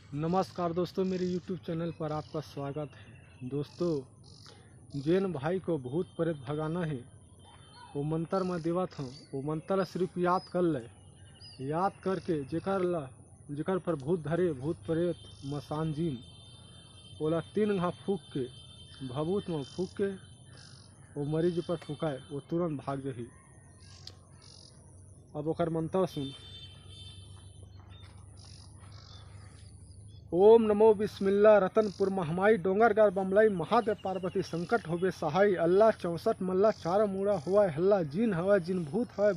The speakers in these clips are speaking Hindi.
नमस्कार दोस्तों, मेरे YouTube चैनल पर आपका स्वागत है। दोस्तों, जैन भाई को भूत प्रेत भगाना है। वो मंत्र मैं देवत हूँ, वो मंत्र सिर्फ याद कर ले। याद करके जेकर पर भूत धरे, भूत प्रेत मसान जीन ओला 3 घा फूक के भभूत में फूक के वो मरीज पर फूकाए, वो तुरंत भाग जही। अब ओकर मंत्र सुन। ओम नमो बिस्मिल्लाह। रतनपुर महमाई डोंगरगार बमलाई महादेव पार्वती संकट होवे सहाय। अल्लाह 64 मल्ला 4 मूड़ा हुआ हल्ला। जिन हवा जिन भूत हवा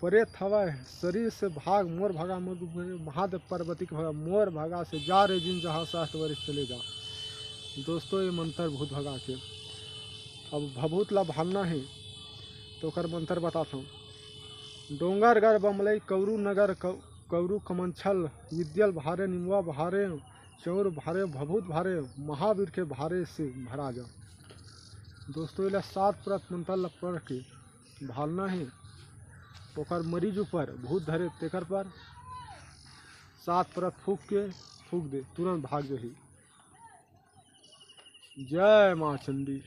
प्रेत हवा शरीर से भाग मोर भगा महादेव पार्वती के भगा मोर भगा से जा रे जिन जहाँ 7 वर्ष चले जा। दोस्तों, ये मंत्र भूत भगा के अब भभूत ला भागना है तो कर मंत्र बताता हूँ। डोंगरगार बमलाई कौरू नगर कौरू कमंछल विद्यल भारे निमवा भारे चौर भारे भभूत भारे महावीर के भारे से भरा जा। दोस्तों, इला 7 प्रत मंत्र पढ़ के भालना है। ओकर मरीज ऊपर भूत धरे तेकर पर 7 प्रत फूक दे, तुरंत भाग जही। जय माँ चंडी।